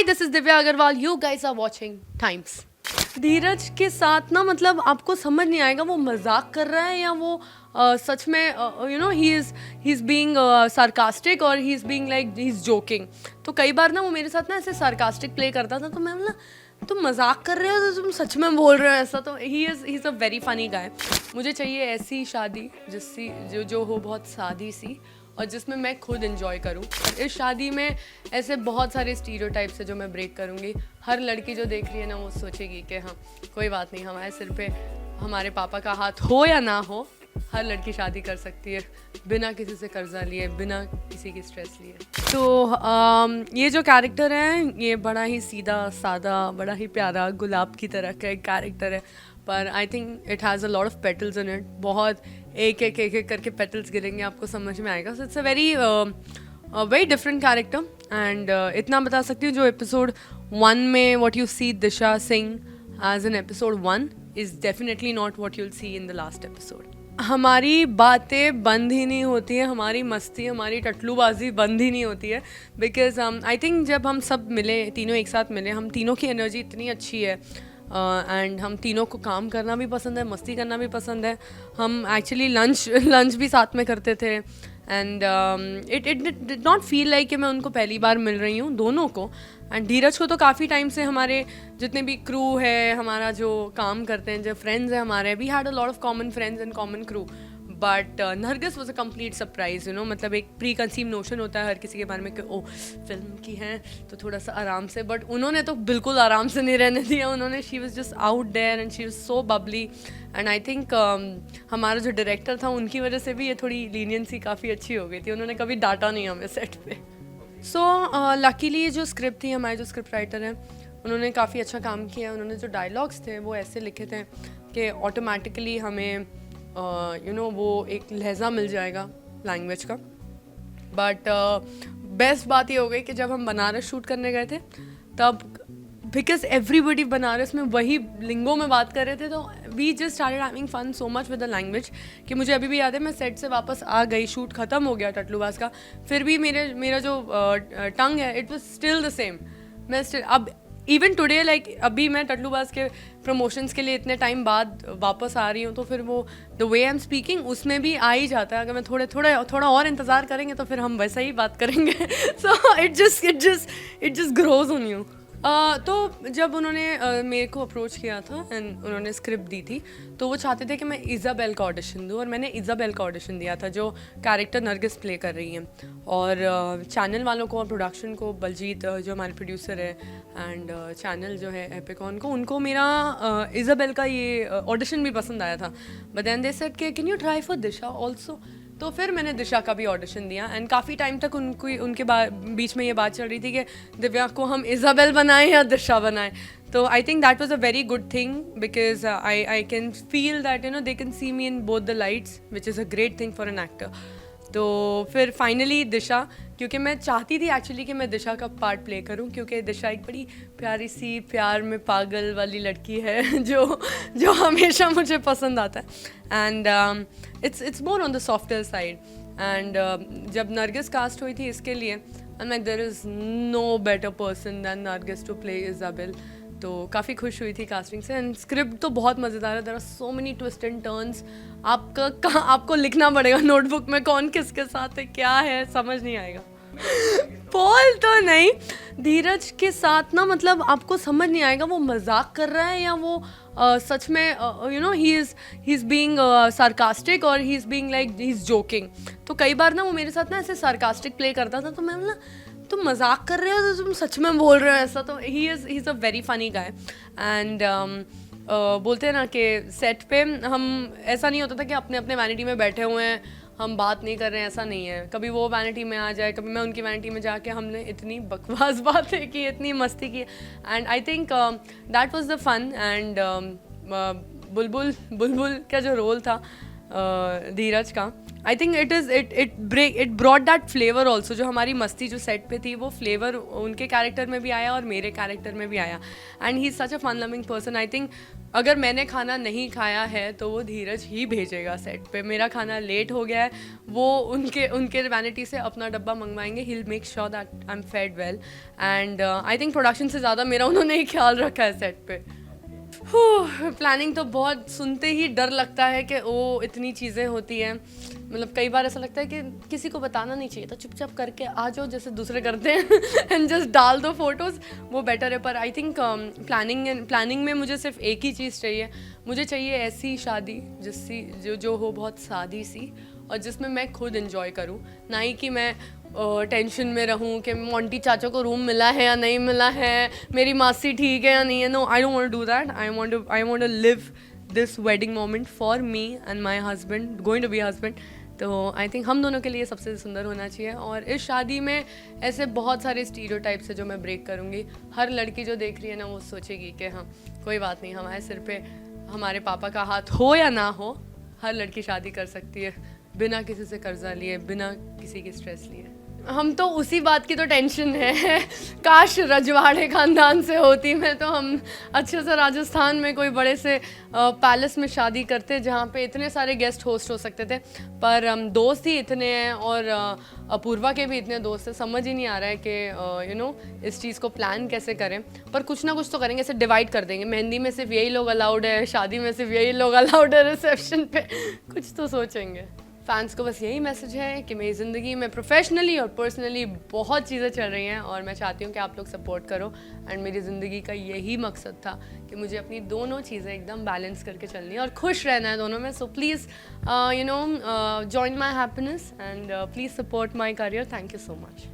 Hi this is Divya Agarwal, you guys are watching Times. Dheeraj के साथ ना मतलब आपको समझ नहीं आएगा वो मजाक कर रहा है या वो सच में you know he is being sarcastic और he is being like he is joking. तो कई बार ना वो मेरे साथ ना ऐसे सार्कास्टिक प्ले करता था, तो मैं बोला तुम मजाक कर रहे हो तो तुम सच में बोल रहे हो ऐसा। तो he is a very funny guy. मुझे चाहिए ऐसी शादी जिससी जो हो बहुत सादी सी और जिसमें मैं खुद इंजॉय करूं। इस शादी में ऐसे बहुत सारे स्टीरियोटाइप्स है जो मैं ब्रेक करूंगी। हर लड़की जो देख रही है ना वो सोचेगी कि हाँ कोई बात नहीं, हमारे सिर पे हमारे पापा का हाथ हो या ना हो, हर लड़की शादी कर सकती है बिना किसी से कर्जा लिए, बिना किसी की स्ट्रेस लिए। तो ये जो कैरेक्टर है ये बड़ा ही सीधा सादा, बड़ा ही प्यारा गुलाब की तरह का एक कैरेक्टर है, पर आई think it has a lot of petals in it. बहुत एक एक करके पेटल्स गिरेंगे, आपको समझ में आएगा। So it's a very different character. And इतना बता सकती हूँ, जो एपिसोड 1 में what you see Disha Singh as an episode 1 is definitely not what you'll see in the last episode. हमारी बातें बंद ही नहीं होती है, हमारी मस्ती, हमारी टटलूबाजी बंद ही नहीं होती है। बिकॉज आई थिंक जब हम सब मिले, तीनों एक साथ मिले, हम तीनों की एनर्जी इतनी अच्छी है एंड हम तीनों को काम करना भी पसंद है, मस्ती करना भी पसंद है। हम एक्चुअली लंच भी साथ में करते थे and it did not feel like कि मैं उनको पहली बार मिल रही हूँ, दोनों को। एंड धीरज को तो काफ़ी टाइम से हमारे जितने भी क्रू है, हमारा जो काम करते हैं, जो फ्रेंड्स हैं हमारे, we had a lot of common friends and common crew. But Nargis was a complete surprise, you know. मतलब एक प्री कंसीव नोशन होता है हर किसी के बारे में कि ओ फिल्म की हैं तो थोड़ा सा आराम से, बट उन्होंने तो बिल्कुल आराम से नहीं रहने दिया। उन्होंने she was just out there and she was so bubbly. And I think हमारा जो डायरेक्टर था उनकी वजह से भी ये थोड़ी लीनियंसी काफ़ी अच्छी हो गई थी। उन्होंने कभी डांटा नहीं हमें सेट पे। सो लकीली जो स्क्रिप्ट थी, हमारे जो स्क्रिप्ट राइटर हैं उन्होंने काफ़ी अच्छा काम किया। उन्होंने जो डायलॉग्स थे वो ऐसे लिखे थे कि ऑटोमेटिकली हमें यू नो वो एक लहजा मिल जाएगा लैंग्वेज का। बट बेस्ट बात ये हो गई कि जब हम बनारस शूट करने गए थे तब, बिकॉज एवरीबडी बनारस में वही लिंगों में बात कर रहे थे, तो we just started having fun so much with the language कि मुझे अभी भी याद है, मैं सेट से वापस आ गई, शूट ख़त्म हो गया टटलूबाज का, फिर भी मेरा जो टंग है it was still the same. मैं स्टिल अब इवन टुडे लाइक अभी मैं टटलूबाज के प्रमोशंस के लिए इतने टाइम बाद वापस आ रही हूँ, तो फिर वो the way I am speaking उसमें भी आ ही जाता है। अगर मैं थोड़ा और इंतज़ार करेंगे तो फिर हम वैसा ही बात करेंगे। So it just grows on you. तो जब उन्होंने मेरे को अप्रोच किया था एंड उन्होंने स्क्रिप्ट दी थी, तो वो चाहते थे कि मैं इज़ाबेल का ऑडिशन दूँ, और मैंने इज़ाबेल का ऑडिशन दिया था जो कैरेक्टर नरगिस प्ले कर रही हैं। और चैनल वालों को और प्रोडक्शन को, बलजीत जो हमारे प्रोड्यूसर है एंड चैनल जो है एपिकॉन को, उनको मेरा इज़ाबेल का ये ऑडिशन भी पसंद आया था। बट देन दे सेड कि can you try for Disha also. तो फिर मैंने दिशा का भी ऑडिशन दिया एंड काफ़ी टाइम तक उनके बीच में ये बात चल रही थी कि दिव्या को हम इज़ाबेल बनाएं या दिशा बनाएं। तो I think that was a very good thing because I can feel that you know they can see me in both the lights, which is a great thing for an actor. तो फिर finally दिशा, क्योंकि मैं चाहती थी actually कि मैं दिशा का part play करूं, क्योंकि दिशा एक बड़ी प्यारी सी प्यार में पागल वाली लड़की है जो हमेशा मुझे पसंद आता है। And it's more on the softer side. And जब नरगिस कास्ट हुई थी इसके लिए, and like there is no better person than Nargis to play Isabel. तो काफ़ी खुश हुई थी कास्टिंग से। एंड स्क्रिप्ट तो बहुत मज़ेदार है, there are so many twist and turns. आपको लिखना पड़ेगा नोटबुक में कौन किसके साथ है, क्या है, समझ नहीं आएगा। पॉल तो नहीं, धीरज के साथ ना मतलब आपको समझ नहीं आएगा वो मजाक कर रहा है या वो सच में you know he is being sarcastic और he is being like he is joking. तो कई बार ना वो मेरे साथ ना ऐसे सार्कास्टिक प्ले करता था, तो मैं बोला तुम मजाक कर रहे हो तो तुम सच में बोल रहे हो ऐसा। तो he is a very funny guy. And बोलते हैं ना कि सेट पे हम ऐसा नहीं होता था कि अपने अपने वैनिटी में बैठे हुए हैं, हम बात नहीं कर रहे हैं, ऐसा नहीं है। कभी वो वैनिटी में आ जाए, कभी मैं उनकी वैनिटी में जाके हमने इतनी बकवास बातें की, इतनी मस्ती की। And I think that was the fun. And Bulbul का जो रोल था धीरज का। I think it brought that flavour also, जो हमारी मस्ती जो सेट पे थी वो फ्लेवर उनके कैरेक्टर में भी आया और मेरे कैरेक्टर में भी आया। And he is such a fun loving person. I think अगर मैंने खाना नहीं खाया है तो वो धीरज ही भेजेगा सेट पे। मेरा खाना लेट हो गया है, वो उनके वैनिटी से अपना डब्बा मंगवाएंगे। He will make sure that I am fed well. And I think production से ज़्यादा मेरा उन्होंने ही ख्याल रखा है सेट पे। प्लानिंग तो बहुत, सुनते ही डर लगता है कि ओ इतनी चीज़ें होती हैं। मतलब कई बार ऐसा लगता है कि किसी को बताना नहीं चाहिए था, चुपचाप करके आ जाओ जैसे दूसरे करते हैं एंड जस्ट डाल दो फोटोज़, वो बेटर है। पर आई थिंक प्लानिंग में मुझे सिर्फ एक ही चीज़ चाहिए, मुझे चाहिए ऐसी शादी जो हो बहुत सादी सी, और जिसमें मैं खुद इंजॉय करूँ, ना ही कि मैं टेंशन में रहूँ कि मोंटी चाचा को रूम मिला है या नहीं मिला है, मेरी मासी ठीक है या नहीं है। No, I don't want to do that. I want to live this wedding moment for me and my husband, going to be husband. तो आई थिंक हम दोनों के लिए सबसे सुंदर होना चाहिए। और इस शादी में ऐसे बहुत सारे स्टीरियोटाइप्स है जो मैं ब्रेक करूँगी। हर लड़की जो देख रही है ना, वो सोचेगी कि हाँ कोई बात नहीं, हमारे सिर पे हमारे पापा का हाथ हो या ना हो, हर लड़की शादी कर सकती है बिना किसी से कर्जा लिए, बिना किसी की स्ट्रेस लिए। हम तो उसी बात की तो टेंशन है, काश रजवाड़े ख़ानदान से होती मैं, तो हम अच्छे से राजस्थान में कोई बड़े से पैलेस में शादी करते जहाँ पे इतने सारे गेस्ट होस्ट हो सकते थे। पर दोस्त ही इतने हैं और अपूर्वा के भी इतने दोस्त हैं, समझ ही नहीं आ रहा है कि इस चीज़ को प्लान कैसे करें। पर कुछ ना कुछ तो करेंगे, ऐसे डिवाइड कर देंगे, मेहंदी में सिर्फ यही लोग अलाउड है, शादी में सिर्फ यही लोग अलाउड है, रिसेप्शन पे कुछ तो सोचेंगे। फैंस को बस यही मैसेज है कि मेरी ज़िंदगी में प्रोफेशनली और पर्सनली बहुत चीज़ें चल रही हैं और मैं चाहती हूँ कि आप लोग सपोर्ट करो। एंड मेरी ज़िंदगी का यही मकसद था कि मुझे अपनी दोनों चीज़ें एकदम बैलेंस करके चलनी है और खुश रहना है दोनों में। So please join my happiness and please support my career. Thank you so much.